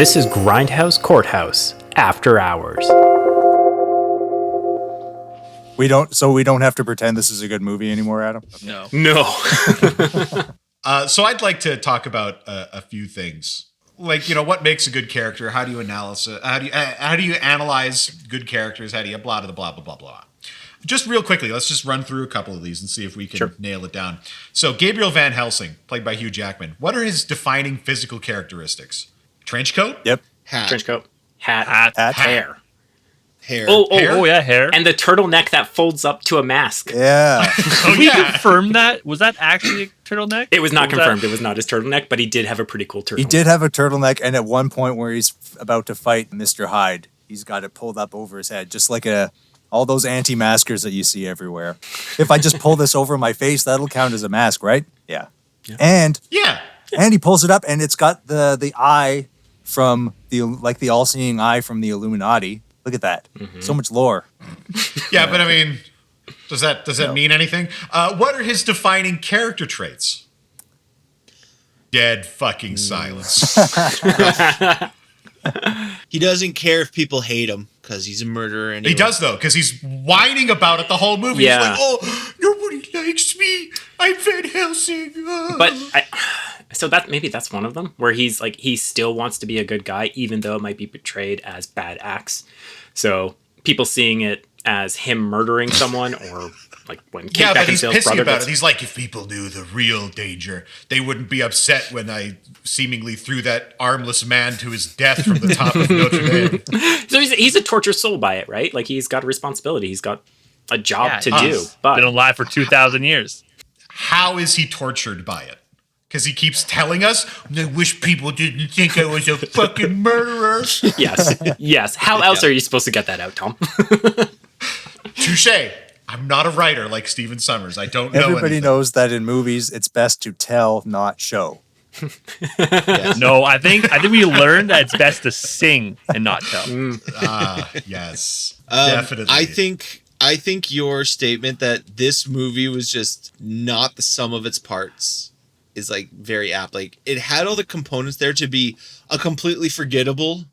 This is Grindhouse Courthouse After Hours. We don't have to pretend this is a good movie anymore, Adam? No. So I'd like to talk about a few things. Like, what makes a good character? How do you how do you analyze good characters? How do you blah, blah, blah, blah, blah, blah. Just real quickly, let's just run through a couple of these and see if we can nail it down. So Gabriel Van Helsing, played by Hugh Jackman. What are his defining physical characteristics? Trench coat? Yep. Hat. Trench coat. Hat. Hair. Oh, yeah, hair. And the turtleneck that folds up to a mask. Yeah. Did we confirm that? Was that actually a turtleneck? It was not confirmed. It was not his turtleneck, but he did have a pretty cool turtleneck. He did have a turtleneck, and at one point where he's about to fight Mr. Hyde, he's got it pulled up over his head, just like all those anti-maskers that you see everywhere. If I just pull this over my face, that'll count as a mask, right? Yeah. And he pulls it up, and it's got the eye from the all-seeing eye from the Illuminati. Look at that. Mm-hmm. So much lore. Yeah, but I mean, does that mean anything? What are his defining character traits? Dead fucking silence. He doesn't care if people hate him because he's a murderer. Anyway. He does, though, because he's whining about it the whole movie. Yeah. He's like, oh, nobody likes me. I'm Van Helsing. But maybe that's one of them, where he's like, he still wants to be a good guy, even though it might be portrayed as bad acts. So people seeing it as him murdering someone, or like when Kate Beckinsale's but he's pissy brother about it. He's like, if people knew the real danger, they wouldn't be upset when I seemingly threw that armless man to his death from the top of Notre Dame. So he's a tortured soul by it, right? Like, he's got a responsibility. He's got a job to do. But been alive for 2,000 years. How is he tortured by it? Because he keeps telling us, I wish people didn't think I was a fucking murderer. Yes. How else are you supposed to get that out, Tom? Touche. I'm not a writer like Stephen Summers. I don't know Everybody anything. knows that in movies, it's best to tell, not show. No, I think we learned that it's best to sing and not tell. Yes. Definitely. I think your statement that this movie was just not the sum of its parts is like very apt. Like, it had all the components there to be a completely forgettable,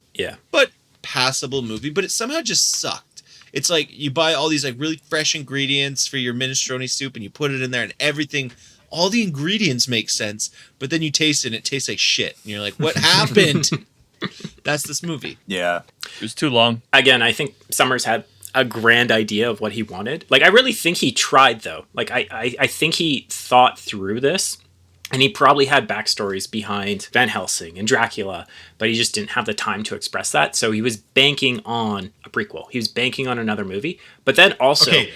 but passable movie, but it somehow just sucked. It's like you buy all these like really fresh ingredients for your minestrone soup and you put it in there and everything, all the ingredients make sense, but then you taste it and it tastes like shit. And you're like, what happened? That's this movie. Yeah. It was too long. Again, I think Summers had a grand idea of what he wanted. Like, I really think he tried, though. Like, I think he thought through this. And he probably had backstories behind Van Helsing and Dracula, but he just didn't have the time to express that. So he was banking on a prequel. He was banking on another movie. But then also... Okay,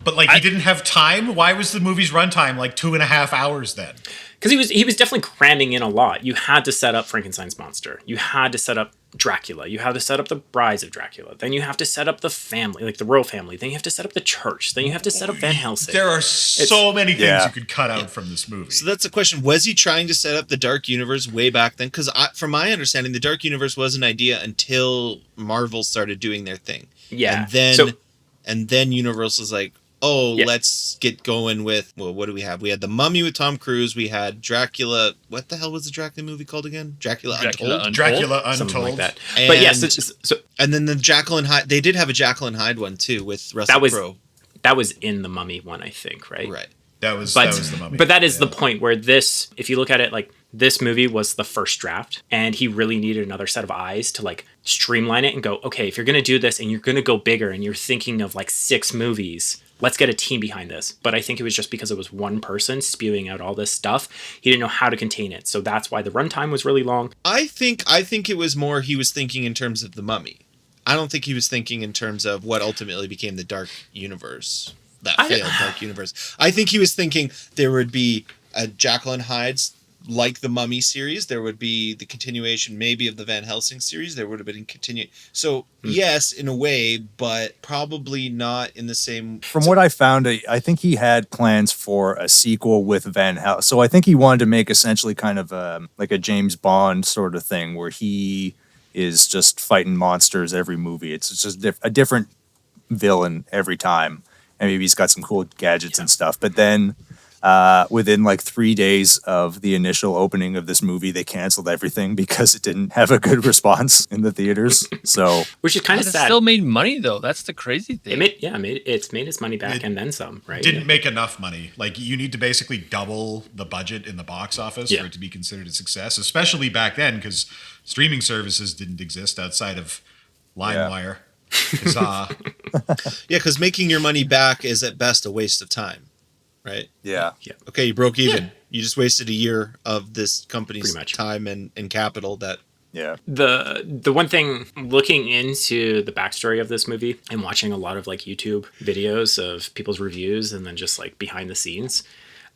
but like he didn't have time? Why was the movie's runtime like 2.5 hours then? Because he was definitely cramming in a lot. You had to set up Frankenstein's monster. You had to set up Dracula. You had to set up the brides of Dracula. Then you have to set up the family, like the royal family. Then you have to set up the church. Then you have to set up Van Helsing. There are so many things you could cut out from this movie. So that's the question. Was he trying to set up the Dark Universe way back then? Because from my understanding, the Dark Universe was an idea until Marvel started doing their thing. Yeah. And then Universal's like, let's get going with, well, what do we have? We had The Mummy with Tom Cruise. We had Dracula. What the hell was the Dracula movie called again? Dracula Untold? Dracula Untold. Something like that. And, but yes. And then the Jekyll and Hyde. They did have a Jekyll and Hyde one, too, with Russell Crowe. That was in the Mummy one, I think, right? Right. That was the Mummy. But that is the point where this, if you look at it, like, this movie was the first draft, and he really needed another set of eyes to, like, streamline it and go, okay, if you're going to do this and you're going to go bigger and you're thinking of, like, 6 movies, let's get a team behind this. But I think it was just because it was one person spewing out all this stuff. He didn't know how to contain it. So that's why the runtime was really long. I think it was more he was thinking in terms of The Mummy. I don't think he was thinking in terms of what ultimately became the Dark Universe. Failed Dark Universe. I think he was thinking there would be a Jekyll and Hyde's like the Mummy series. There would be the continuation maybe of the Van Helsing series. There would have been So yes, in a way, but probably not in the same. From what I found, I think he had plans for a sequel with Van Helsing. So I think he wanted to make essentially kind of like a James Bond sort of thing where he is just fighting monsters every movie. It's just a different villain every time. And maybe he's got some cool gadgets and stuff. But then within like 3 days of the initial opening of this movie, they canceled everything because it didn't have a good response in the theaters. So, which is kind of But it sad. still made money though. That's the crazy thing. It's made its money back and then some, right? Didn't make enough money. Like, you need to basically double the budget in the box office Yeah. for it to be considered a success, especially back then, because streaming services didn't exist outside of LimeWire. Huzzah. Yeah, because making your money back is at best a waste of time, right? yeah. Okay, you broke even. Yeah. You just wasted a year of this company's Pretty much. time and capital that. Yeah. The one thing, looking into the backstory of this movie and watching a lot of like YouTube videos of people's reviews and then just like behind the scenes,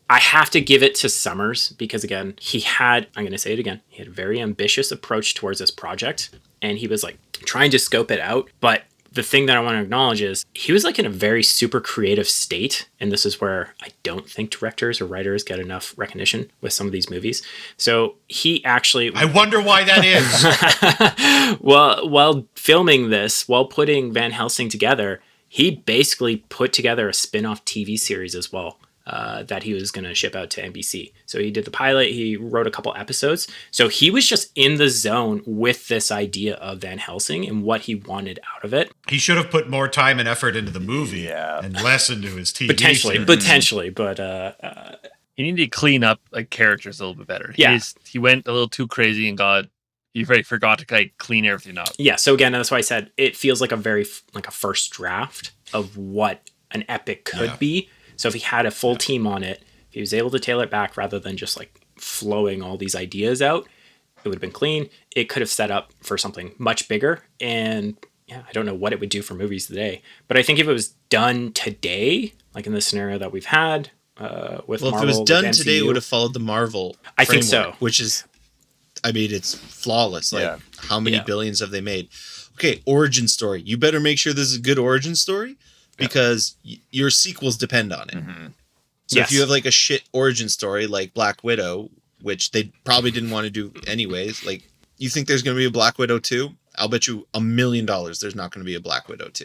I have to give it to Summers because, again, I'm going to say it again, he had a very ambitious approach towards this project and he was like trying to scope it out. But the thing that I want to acknowledge is he was like in a very super creative state. And this is where I don't think directors or writers get enough recognition with some of these movies. So he actually... I wonder why that is. Well, while filming this, while putting Van Helsing together, he basically put together a spin-off TV series as well that he was going to ship out to NBC. So he did the pilot, he wrote a couple episodes. So he was just in the zone with this idea of Van Helsing and what he wanted out of it. He should have put more time and effort into the movie and less into his TV series. Potentially, but He needed to clean up like characters a little bit better. Yeah. He went a little too crazy and forgot to like clean everything up. yeah. So again, that's why I said it feels like a first draft of what an epic could be. So if he had a full team on it, if he was able to tailor it back rather than just like flowing all these ideas out, it would have been clean. It could have set up for something much bigger. And yeah, I don't know what it would do for movies today. But I think if it was done today, like in the scenario that we've had with Marvel, If it was done with today, it MCU, would have followed the Marvel. I think framework, so. Which is, I mean, it's flawless. Like, Yeah. how many billions have they made? Okay, origin story. You better make sure this is a good origin story because your sequels depend on it. Mm-hmm. So Yes. if you have like a shit origin story like Black Widow, which they probably didn't want to do anyways, like, you think there's going to be a Black Widow 2? I'll bet you $1 million there's not going to be a Black Widow 2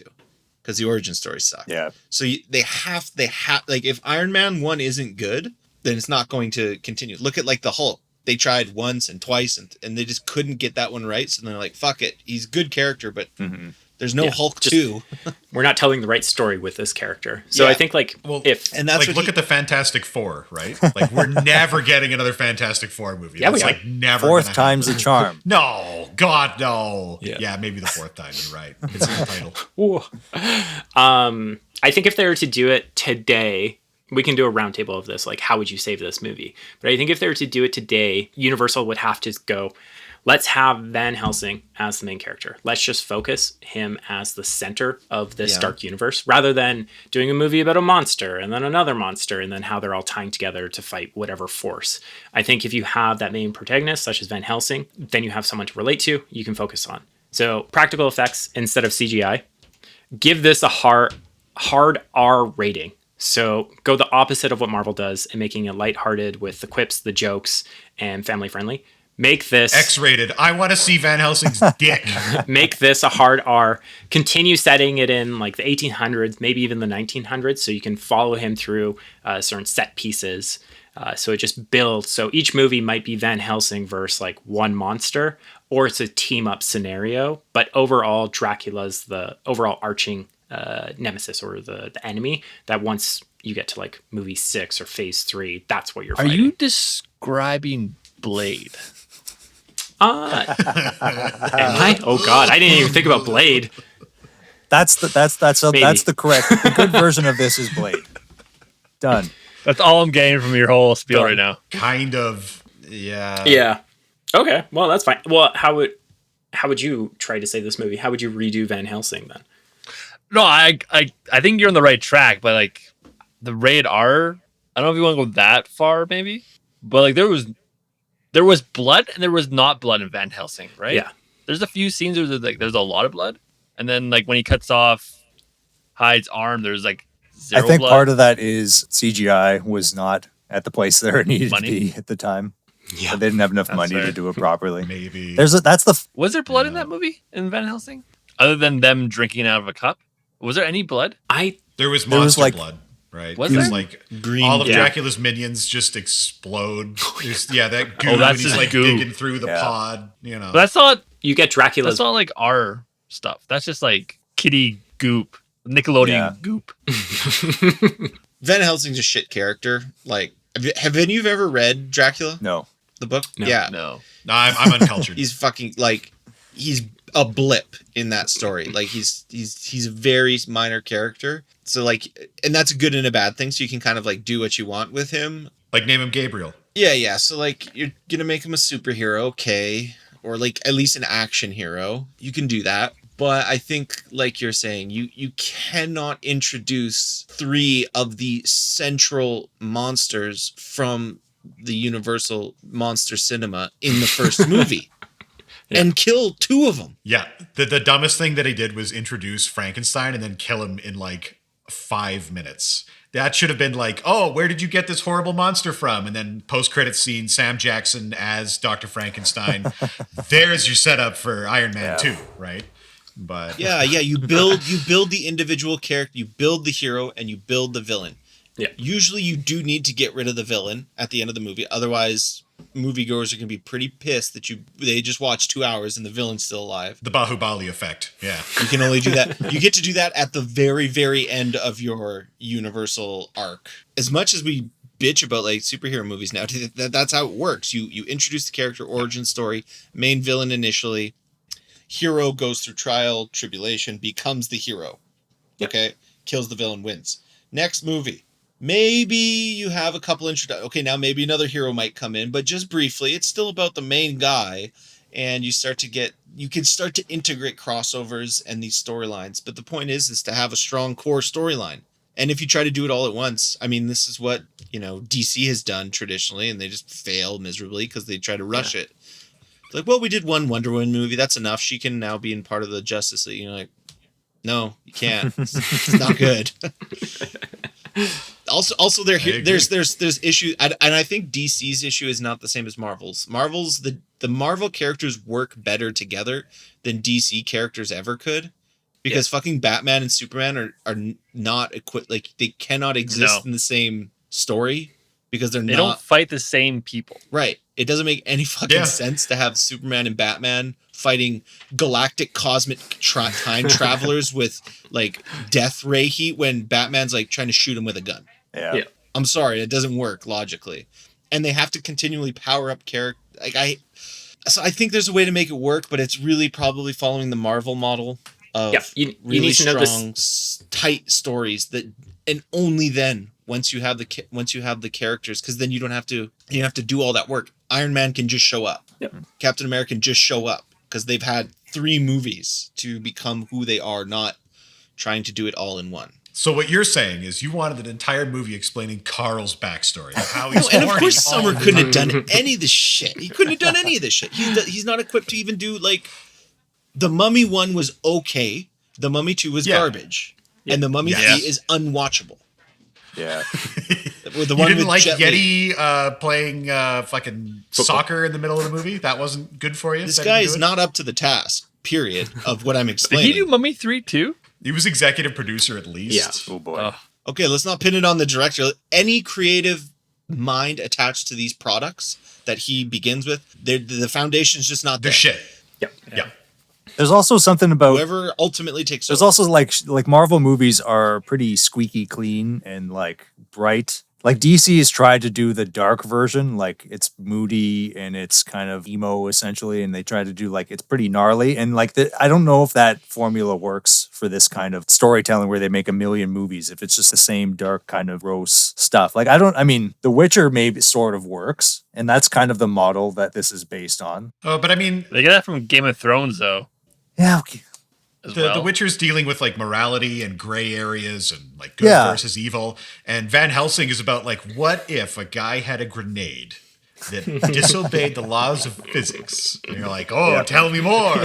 because the origin story sucked. Yeah. So they have like, if Iron Man 1 isn't good, then it's not going to continue. Look at like the Hulk. They tried once and twice and they just couldn't get that one right. So they're like, fuck it. He's a good character, but there's no Hulk 2. we're not telling the right story with this character. So I think like And that's like, what look at the Fantastic Four, right? Like, we're never getting another Fantastic Four movie. Yeah, That's we are. like never. Fourth gonna time's happen. the charm. No, God, no. Yeah. Yeah, maybe the fourth time. You're right. It's in the title. I think if they were to do it today, we can do a roundtable of this. Like, how would you save this movie? But I think if they were to do it today, Universal would have to go, let's have Van Helsing as the main character. Let's just focus him as the center of this dark universe rather than doing a movie about a monster and then another monster and then how they're all tying together to fight whatever force. I think if you have that main protagonist, such as Van Helsing, then you have someone to relate to, you can focus on. So practical effects instead of CGI. Give this a hard R rating. So go the opposite of what Marvel does and making it lighthearted with the quips, the jokes, and family friendly. Make this X-rated. I want to see Van Helsing's dick. make this a hard R. Continue setting it in like the 1800s, maybe even the 1900s, so you can follow him through certain set pieces. So it just builds. So each movie might be Van Helsing versus like one monster, or it's a team up scenario. But overall, Dracula's the overall arching nemesis or the enemy that once you get to like movie 6 or phase 3, that's what you're Are fighting. you describing Blade? Am I? Oh God, I didn't even think about Blade. That's the correct. The good version of this is Blade. Done. That's all I'm getting from your whole spiel right now. Kind of. Yeah. Yeah. Okay. Well, that's fine. Well, how would you try to save this movie? How would you redo Van Helsing then? No, I think you're on the right track, but like the rated R, I don't know if you want to go that far, maybe. But like there was blood and there was not blood in Van Helsing, right? Yeah. There's a few scenes where there's a lot of blood, and then like when he cuts off Hyde's arm, there's like zero I think blood. part of that is CGI was not at the place that it needed Money? to be at the time. Yeah. They didn't have enough That's money fair. to do it properly. Maybe. Was Was there blood in that movie in Van Helsing, other than them drinking out of a cup? Was there any blood? There was There was, monster like- blood, right? Was Because there? like Green all of Yeah. Dracula's minions just explode. There's, that goo, Oh, that's and he's his like goo. digging through the Yeah. pod. But that's not You get Dracula's. like our stuff. That's just like kitty goop, Nickelodeon Yeah. goop. Van Helsing's a shit character. Like, have any of you ever read Dracula, No. the book? No. Yeah. No. No, I'm uncultured. He's fucking like, he's a blip in that story. Like he's a very minor character. So like, and that's a good and a bad thing. So you can kind of like do what you want with him. Like name him Gabriel. Yeah. So like, you're gonna make him a superhero, okay, or like at least an action hero. You can do that. But I think, like you're saying, you cannot introduce 3 of the central monsters from the Universal monster cinema in the first movie and kill 2 of them. Yeah, the dumbest thing that he did was introduce Frankenstein and then kill him in like 5 minutes. That should have been like, oh, where did you get this horrible monster from? And then post-credit scene, Sam Jackson as Dr. Frankenstein. There's your setup for Iron Man 2, right? But Yeah. You build the individual character, you build the hero, and you build the villain. Yeah. Usually you do need to get rid of the villain at the end of the movie. Otherwise, moviegoers are going to be pretty pissed that they just watched 2 hours and the villain's still alive. the Bahubali effect. Yeah. You can only do that. You get to do that at the very, very end of your Universal arc. As much as we bitch about like superhero movies now, that's how it works. You introduce the character, origin story, main villain initially, hero goes through trial, tribulation, becomes the hero. Okay? Kills the villain, wins. Next movie. Maybe you have a couple okay, now maybe another hero might come in, but just briefly, it's still about the main guy, and you can start to integrate crossovers and these storylines. But the point is to have a strong core storyline. And if you try to do it all at once, I mean, this is what, DC has done traditionally, and they just fail miserably because they try to rush it. Like, well, we did one Wonder Woman movie, that's enough. She can now be in part of the Justice League. You're like, no, you can't. It's not good. Also, there's issues, and I think DC's issue is not the same as Marvel's. The Marvel characters work better together than DC characters ever could, because fucking Batman and Superman are not equipped. Like, they cannot exist in the same story because they don't fight the same people. Right. It doesn't make any fucking sense to have Superman and Batman fighting galactic cosmic time travelers with like death ray heat when Batman's like trying to shoot him with a gun. Yeah. I'm sorry, it doesn't work logically. And they have to continually power up character. So I think there's a way to make it work, but it's really probably following the Marvel model of you really need to know strong, tight stories that, and only then once you have the characters, because then you don't have to do all that work. Iron Man can just show up. Yep. Captain America can just show up because they've had 3 movies to become who they are, not trying to do it all in one. So what you're saying is you wanted an entire movie explaining Carl's backstory, of how he's And of horny course, all Summer the couldn't have time. done any of this shit. He couldn't have done any of this shit. He's not equipped to even do, like, The Mummy 1 was okay. The Mummy 2 was garbage. And The Mummy 3 is unwatchable. Yeah. The You one didn't with like Jet Li. Yeti playing fucking soccer in the middle of the movie? That wasn't good for you? This That guy didn't is do it? not up to the task, period, of what I'm Did explaining. he do Mummy 3 too? He was executive producer at least. Oh boy. Okay, let's not pin it on the director. Any creative mind attached to these products that he begins with, the foundation's just not there. They're shit. Yep. Yeah. There's also something about Whoever ultimately takes there's over. also like Marvel movies are pretty squeaky clean and like bright. Like DC has tried to do the dark version, like it's moody and it's kind of emo essentially, and they try to do like it's pretty gnarly. And like I don't know if that formula works for this kind of storytelling where they make a million movies if it's just the same dark kind of gross stuff. Like I mean, The Witcher maybe sort of works, and that's kind of the model that this is based on. Oh, but I mean, They get that from Game of Thrones though. Yeah, okay. The Witcher's dealing with like morality and gray areas and like good versus evil. And Van Helsing is about like, what if a guy had a grenade that disobeyed the laws of physics? And you're like, oh, tell me more.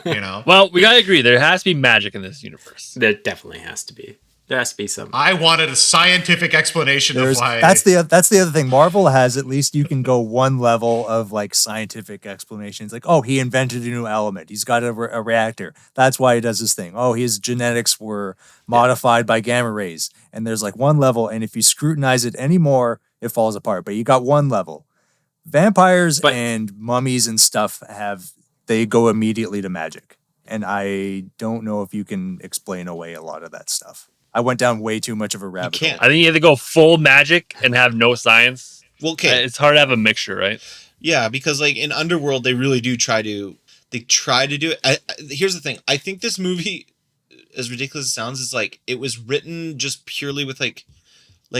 You know? Well, we gotta agree there has to be magic in this universe. There definitely has to be. There has to be some. I wanted a scientific explanation of why. That's the other thing. Marvel has, at least you can go one level of like scientific explanations. Like, oh, he invented a new element. He's got a reactor. That's why he does this thing. Oh, his genetics were modified by gamma rays. And there's like one level, and if you scrutinize it anymore, it falls apart. But you got one level. Vampires and mummies and stuff they go immediately to magic. And I don't know if you can explain away a lot of that stuff. I went down way too much of a rabbit hole. I think you have to go full magic and have no science. Well, okay. It's hard to have a mixture, right? Yeah, because like in Underworld, they really do try to do it. Here's the thing. I think this movie, as ridiculous as it sounds, is like it was written just purely with like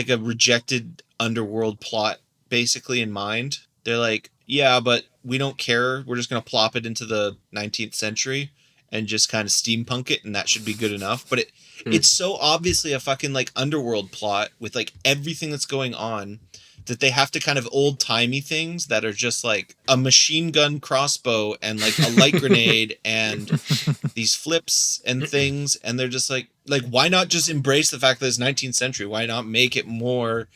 a rejected Underworld plot basically in mind. They're like, yeah, but we don't care. We're just going to plop it into the 19th century and just kind of steampunk it, and that should be good enough. But it's so obviously a fucking like Underworld plot with like everything that's going on that they have to kind of old-timey things that are just like a machine gun crossbow and like a light grenade and these flips and things, and they're just like why not just embrace the fact that it's 19th century? Why not make it more,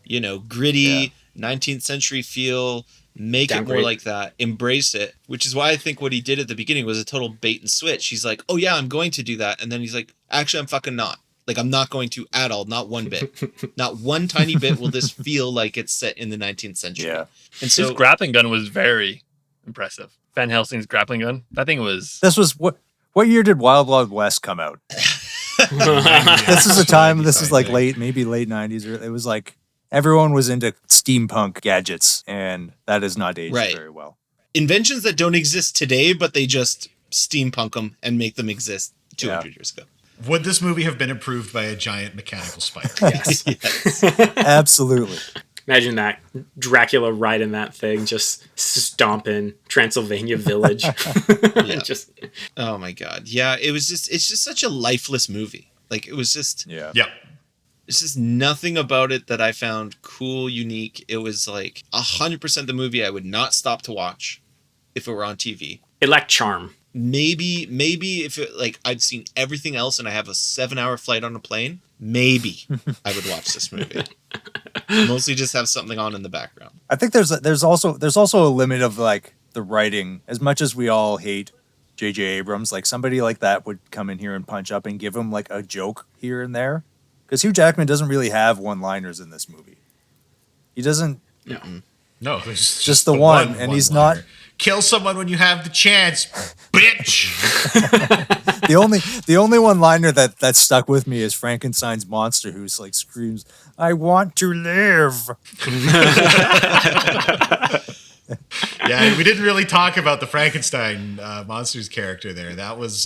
gritty, 19th century feel, make it more like that, embrace it, which is why I think what he did at the beginning was a total bait and switch. He's like, oh yeah, I'm going to do that. And then he's like, actually, I'm fucking not. Like, I'm not going to at all. Not one bit. Not one tiny bit will this feel like it's set in the 19th century. Yeah. And so his grappling gun was very impressive. Van Helsing's grappling gun. That thing was... This was... What year did Wild Wild West come out? This is a time... This is like maybe late 90s. Or it was like... Everyone was into steampunk gadgets, and that has not aged very well. Inventions that don't exist today, but they just steampunk them and make them exist 200 years ago. Would this movie have been improved by a giant mechanical spider? Yes. Yes. Absolutely. Imagine that Dracula riding that thing, just stomping Transylvania Village. Just oh my God. Yeah, it's just such a lifeless movie. Like, it was just... Yeah. It's just nothing about it that I found cool, unique. It was like 100% the movie I would not stop to watch if it were on TV. It lacked charm. Maybe if it like I'd seen everything else and I have a 7-hour flight on a plane, maybe I would watch this movie. Mostly just have something on in the background. I think there's also a limit of like the writing. As much as we all hate J.J. Abrams, like somebody like that would come in here and punch up and give him like a joke here and there. Because Hugh Jackman doesn't really have one-liners in this movie. He doesn't. No, there's just the one, and he's not. Kill someone when you have the chance, bitch. The only one-liner that stuck with me is Frankenstein's monster, who's like screams, "I want to live." Yeah, we didn't really talk about the Frankenstein monster's character there. That was.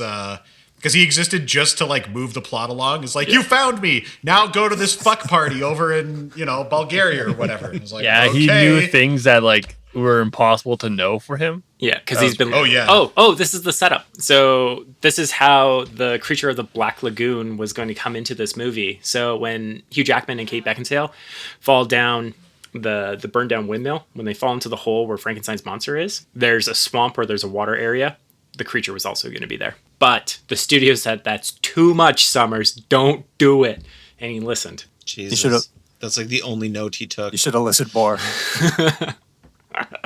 Because he existed just to like move the plot along. It's like, you found me. Now go to this fuck party over in, Bulgaria or whatever. It was like, okay. He knew things that like were impossible to know for him. Yeah, because he's been. Oh yeah. Oh, this is the setup. So this is how the creature of the Black Lagoon was going to come into this movie. So when Hugh Jackman and Kate Beckinsale fall down the burned down windmill, when they fall into the hole where Frankenstein's monster is, there's a swamp or there's a water area. The creature was also going to be there. But the studio said, that's too much, Summers. Don't do it. And he listened. Jesus. That's like the only note he took. You should have listened more.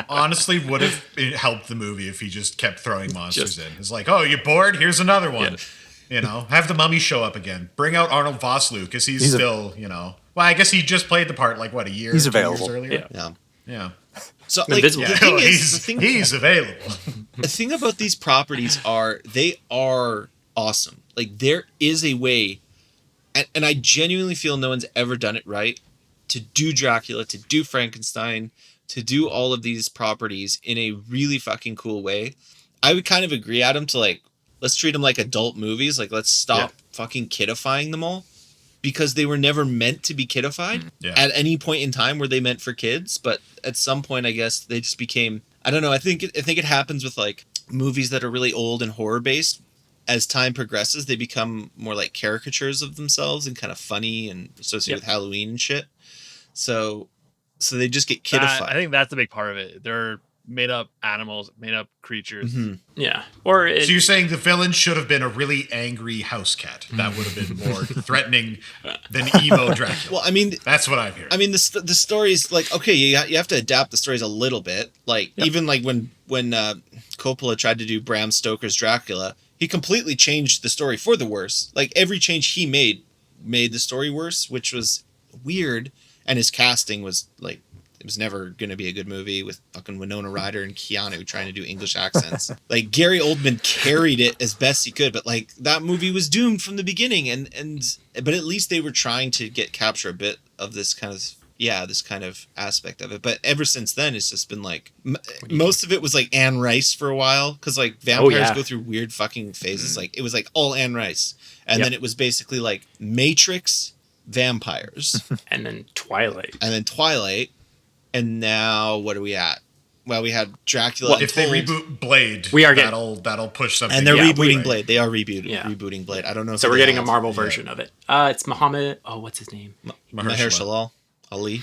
Honestly, would have helped the movie if he just kept throwing monsters in. It's like, oh, you bored? Here's another one. Yeah. Have the Mummy show up again. Bring out Arnold Vosloo, because he's still, Well, I guess he just played the part like, what, a year? He's 2 available. years earlier? Yeah. So like, he's available. The thing about these properties they are awesome. Like, there is a way, and I genuinely feel no one's ever done it right, to do Dracula, to do Frankenstein, to do all of these properties in a really fucking cool way. I would kind of agree, Adam, to like, let's treat them like adult movies. Like, let's stop fucking kidifying them all. Because they were never meant to be kidified. At any point in time were they meant for kids, but at some point, I guess they just became. I don't know. I think it happens with like movies that are really old and horror based. As time progresses, they become more like caricatures of themselves and kind of funny and associated with Halloween and shit. So they just get kidified. I think that's a big part of it. made up animals, made up creatures. Yeah. Or So you're saying the villain should have been a really angry house cat that would have been more threatening than emo Dracula. Well, I mean, That's what I'm hearing. I mean, the story's like, okay, you have to adapt the stories a little bit. Like, even like when Coppola tried to do Bram Stoker's Dracula, he completely changed the story for the worse. Like, every change he made the story worse, which was weird. And his casting was like, it was never going to be a good movie with fucking Winona Ryder and Keanu trying to do English accents. Like, Gary Oldman carried it as best he could, but like, that movie was doomed from the beginning. But at least they were trying to capture a bit of this kind of aspect of it. But ever since then, it's just been like, most of it was like Anne Rice for a while. Cause like vampires go through weird fucking phases. Like, it was like all Anne Rice. And then it was basically like Matrix, vampires. and then Twilight. And now what are we at? Well, we had Dracula. If they reboot Blade, that'll push something. And they're rebooting Blade. They are rebooting Blade. I don't know. So we're getting a Marvel version of it. It's Muhammad. Oh, what's his name? Mahershala Ali.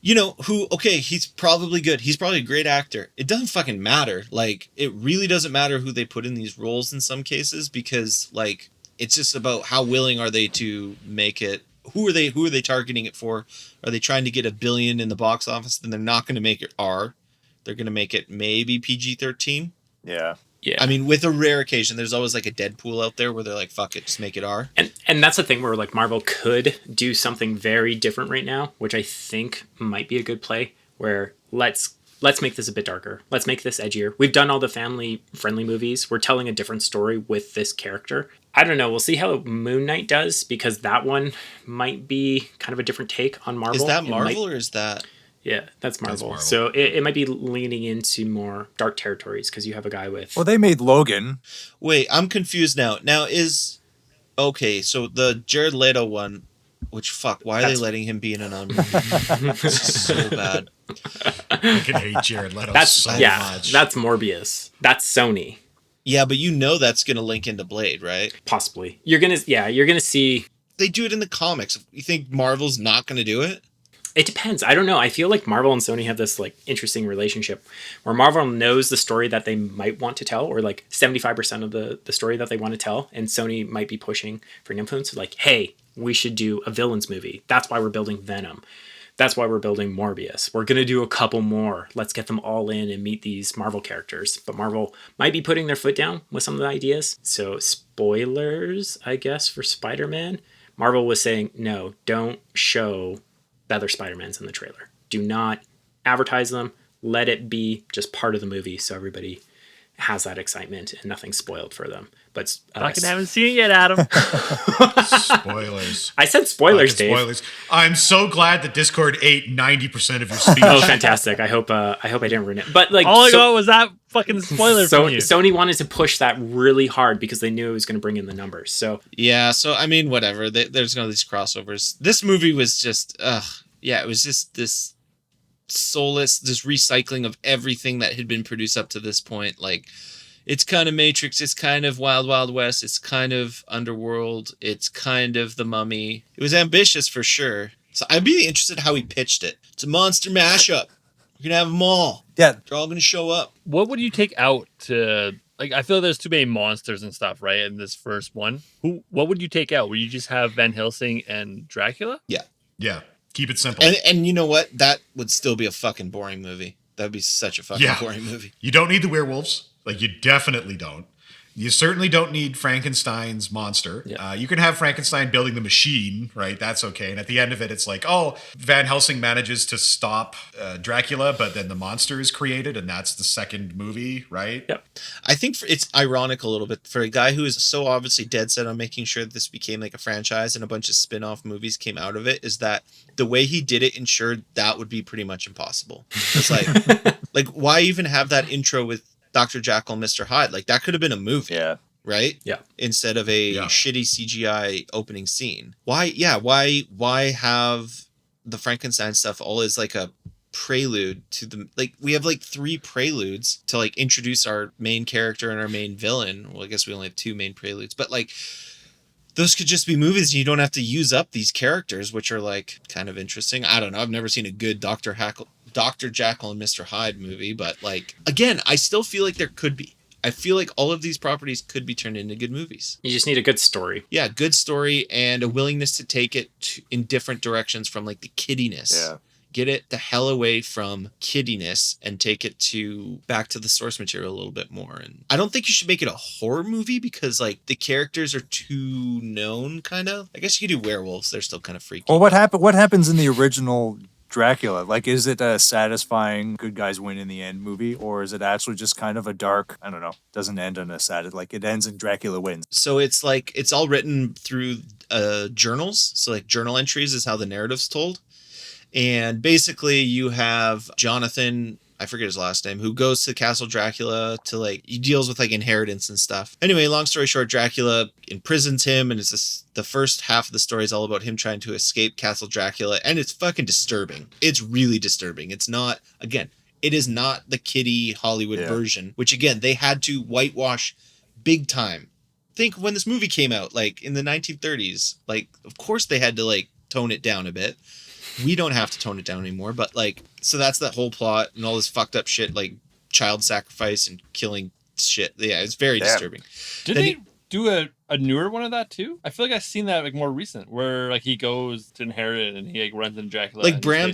You know who? Okay, he's probably good. He's probably a great actor. It doesn't fucking matter. Like, it really doesn't matter who they put in these roles in some cases, because like, it's just about how willing are they to make it. Who are they targeting it for? Are they trying to get $1 billion in the box office? Then they're not going to make it R. They're going to make it maybe PG-13. Yeah. Yeah. I mean, with a rare occasion, there's always like a Deadpool out there where they're like, fuck it, just make it R. And that's the thing where like Marvel could do something very different right now, which I think might be a good play, where let's make this a bit darker. Let's make this edgier. We've done all the family friendly movies. We're telling a different story with this character. I don't know. We'll see how Moon Knight does, because that one might be kind of a different take on Marvel. Is that Marvel or is that? Yeah, that's Marvel. So it might be leaning into more dark territories, because you have a guy with... Well, they made Logan. Wait, I'm confused now. Okay, so the Jared Leto one, why are they letting him be in another movie? This is so bad. I can hate Jared Leto so much. That's Morbius. That's Sony. Yeah, but that's going to link into Blade, right? Possibly. You're going to see... They do it in the comics. You think Marvel's not going to do it? It depends. I don't know. I feel like Marvel and Sony have this like interesting relationship where Marvel knows the story that they might want to tell, or like 75% of the story that they want to tell. And Sony might be pushing for an influence, like, hey, we should do a villains movie. That's why we're building Venom. That's why we're building Morbius. We're going to do a couple more. Let's get them all in and meet these Marvel characters. But Marvel might be putting their foot down with some of the ideas. So spoilers, I guess, for Spider-Man. Marvel was saying, no, don't show the other Spider-Mans in the trailer. Do not advertise them. Let it be just part of the movie so everybody has that excitement and nothing's spoiled for them. But fucking haven't seen it yet, Adam. Spoilers. I said spoilers, Dave. Spoilers. I'm so glad that Discord ate 90% of your speech. Oh, fantastic! I hope I didn't ruin it. But like, all I got was that fucking spoiler from you. Sony wanted to push that really hard because they knew it was going to bring in the numbers. So yeah. So I mean, whatever. There's going to be these crossovers. This movie was just, it was just this soulless, this recycling of everything that had been produced up to this point. Like, it's kind of Matrix, it's kind of Wild Wild West, it's kind of Underworld, it's kind of The Mummy. It was ambitious for sure. So I'd be interested how he pitched it. It's a monster mashup. You're gonna have them all. Yeah, they're all gonna show up. What would you take out to, like? I feel like there's too many monsters and stuff, right? In this first one, what would you take out? Would you just have Van Helsing and Dracula? Yeah. Keep it simple. And you know what? That would still be a fucking boring movie. That would be such a fucking boring movie. You don't need the werewolves. Like, you definitely don't. You certainly don't need Frankenstein's monster. Yeah. You can have Frankenstein building the machine, right? That's okay. And at the end of it, it's like, oh, Van Helsing manages to stop Dracula, but then the monster is created, and that's the second movie, right? Yep. I think it's ironic a little bit for a guy who is so obviously dead set on making sure this became like a franchise and a bunch of spin-off movies came out of it, is that the way he did it ensured that would be pretty much impossible. It's like why even have that intro with Dr. Jekyll and Mr. Hyde? Like, that could have been a movie. Yeah. Right? Yeah. Instead of a shitty CGI opening scene. Why have the Frankenstein stuff all as like a prelude to the, like, we have like 3 preludes to like introduce our main character and our main villain. Well, I guess we only have 2 main preludes, but like, those could just be movies and you don't have to use up these characters, which are like kind of interesting. I don't know. I've never seen a good Dr. Dr. Jekyll and Mr. Hyde movie, but like again, I still feel like there could be. I feel like all of these properties could be turned into good movies. You just need a good story. Yeah, good story and a willingness to take it in different directions from like the kiddiness. Yeah. Get it the hell away from kiddiness and take it back to the source material a little bit more. And I don't think you should make it a horror movie because like the characters are too known, kind of. I guess you could do werewolves. They're still kind of freaky. Well, what happens in the original Dracula? Like, is it a satisfying good guys win in the end movie, or is it actually just kind of a dark, I don't know, doesn't end on a sad, like it ends in Dracula wins? So it's like, it's all written through journals. So like journal entries is how the narrative's told. And basically you have Jonathan, I forget his last name, who goes to Castle Dracula to like, he deals with like inheritance and stuff. Anyway, long story short, Dracula imprisons him, and the first half of the story is all about him trying to escape Castle Dracula, and it's fucking disturbing. It's really disturbing. It's not, again, it is not the kiddie Hollywood version, which again, they had to whitewash big time. Think when this movie came out, like in the 1930s, like of course they had to like tone it down a bit. We don't have to tone it down anymore, but like, so that's that whole plot and all this fucked up shit, like child sacrifice and killing shit. Yeah, it's very disturbing. Did they do a newer one of that too? I feel like I've seen that like more recent, where like he goes to inherit it and he like runs into Dracula. Like Bram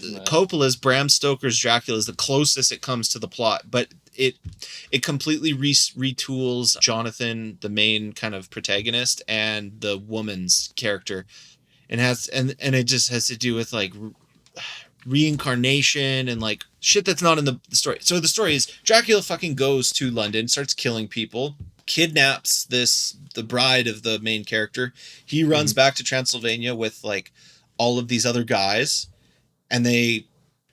Stoker's Dracula is the closest it comes to the plot, but it completely retools Jonathan, the main kind of protagonist, and the woman's character. And it just has to do with like reincarnation and like shit that's not in the story. So the story is Dracula fucking goes to London, starts killing people, kidnaps the bride of the main character. He runs back to Transylvania with like all of these other guys, and they,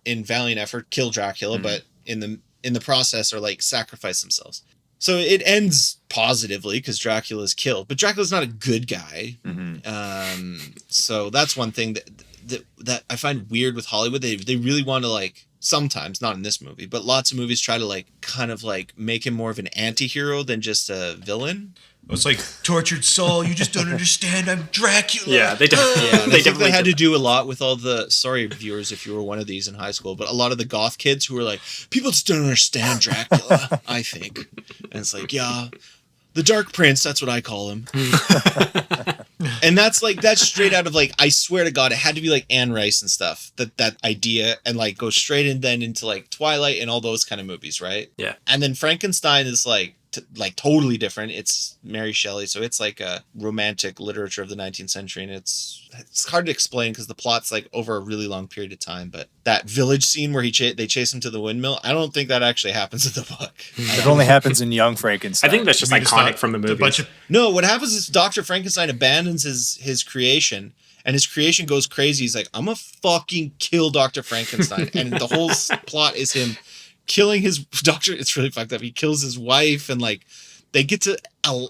in valiant effort, kill Dracula, but in the process are like sacrifice themselves. So it ends positively because Dracula's killed, but Dracula's not a good guy. So that's one thing that I find weird with Hollywood. They really want to like, sometimes, not in this movie, but lots of movies try to like kind of like make him more of an anti-hero than just a villain. It's like tortured soul. You just don't understand. I'm Dracula. Yeah, they definitely. Yeah, they definitely had to do a lot with all the. Sorry, viewers, if you were one of these in high school, but a lot of the goth kids who were like, people just don't understand Dracula. I think, and it's like, yeah, the Dark Prince. That's what I call him. And that's straight out of like, I swear to God, it had to be like Anne Rice and stuff. That idea, and like go straight in then into like Twilight and all those kind of movies, right? Yeah. And then Frankenstein is like totally different. It's Mary Shelley, so it's like a romantic literature of the 19th century, and it's hard to explain because the plot's like over a really long period of time. But that village scene where they chase him to the windmill, I don't think that actually happens in the book. It only happens in Young Frankenstein. I think that's just iconic from the movie. No, what happens is Dr. Frankenstein abandons his creation, and his creation goes crazy. He's like, I'm gonna fucking kill Dr. Frankenstein. And the whole plot is him killing his doctor. It's really fucked up. He kills his wife, and like they get to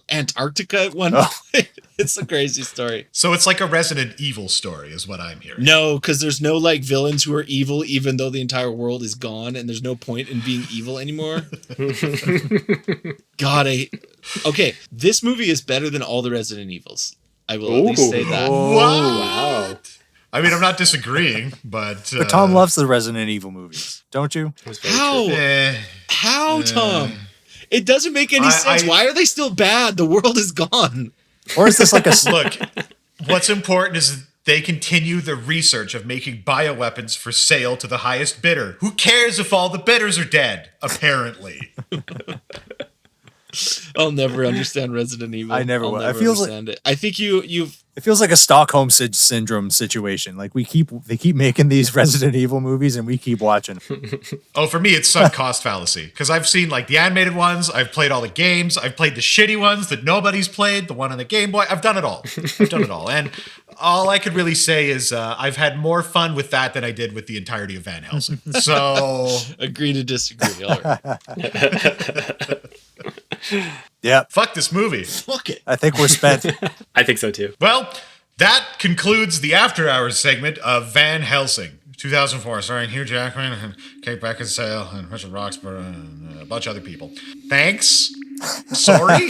Antarctica at one point. It's a crazy story. So it's like a Resident Evil story is what I'm hearing. No, because there's no like villains who are evil, even though the entire world is gone, and there's no point in being evil anymore. God, okay, this movie is better than all the Resident Evils. I will at least say that. Wow. I mean, I'm not disagreeing, but Tom loves the Resident Evil movies, don't you? How, Tom? It doesn't make any sense. Why are they still bad? The world is gone. Or is this like a look? What's important is they continue the research of making bioweapons for sale to the highest bidder. Who cares if all the bidders are dead? Apparently. I'll never understand Resident Evil. I never will. Never understand it. I think you've. It feels like a Stockholm syndrome situation. Like they keep making these Resident Evil movies, and we keep watching. Oh, for me, it's sunk cost fallacy, because I've seen like the animated ones. I've played all the games. I've played the shitty ones that nobody's played. The one on the Game Boy. I've done it all. And all I could really say is I've had more fun with that than I did with the entirety of Van Helsing. So agree to disagree. All right. Yeah. Fuck this movie. Fuck it. I think we're spent. I think so too. Well, that concludes the After Hours segment of Van Helsing, 2004, starring Hugh Jackman and Kate Beckinsale and Richard Roxburgh and a bunch of other people. Thanks. Sorry.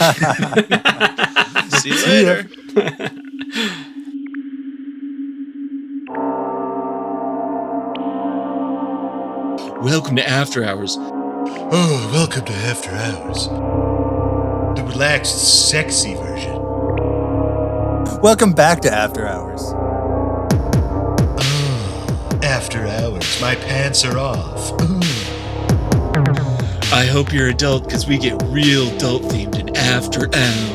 See you later. Welcome to After Hours. Oh, welcome to After Hours. The relaxed, sexy version. Welcome back to After Hours. After Hours. My pants are off. Ooh. I hope you're adult because we get real adult themed in After Hours.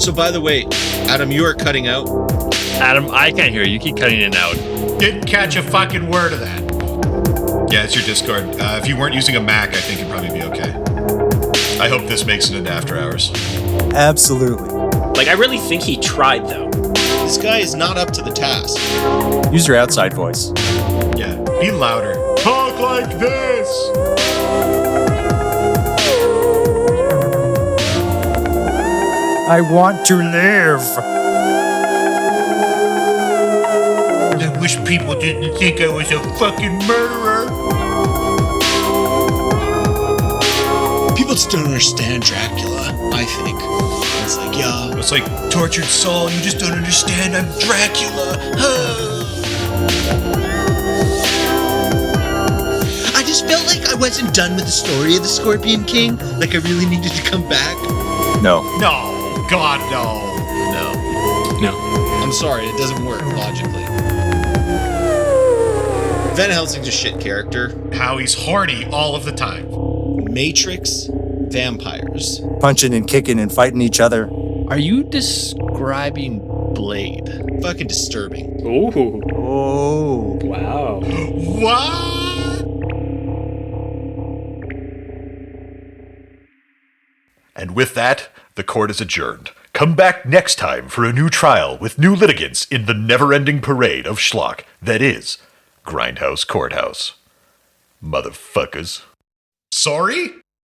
So by the way, Adam, you are cutting out. Adam, I can't hear you. You keep cutting in and out. Didn't catch a fucking word of that. Yeah, it's your Discord. If you weren't using a Mac, I think it'd probably be okay. I hope this makes it into After Hours. Absolutely. Like, I really think he tried, though. This guy is not up to the task. Use your outside voice. Yeah, be louder. Talk like this! I want to live. I wish people didn't think I was a fucking murderer. People just don't understand Dracula, I think. It's like, yeah. It's like, tortured soul, you just don't understand, I'm Dracula. I just felt like I wasn't done with the story of the Scorpion King. Like I really needed to come back. No. No, God, no. No. I'm sorry, it doesn't work logically. Van Helsing's a shit character. How he's horny all of the time. Matrix, vampires. Punching and kicking and fighting each other. Are you describing Blade? Fucking disturbing. Ooh. Oh. Wow. What? And with that, the court is adjourned. Come back next time for a new trial with new litigants in the never-ending parade of schlock that is Grindhouse Courthouse. Motherfuckers. Sorry?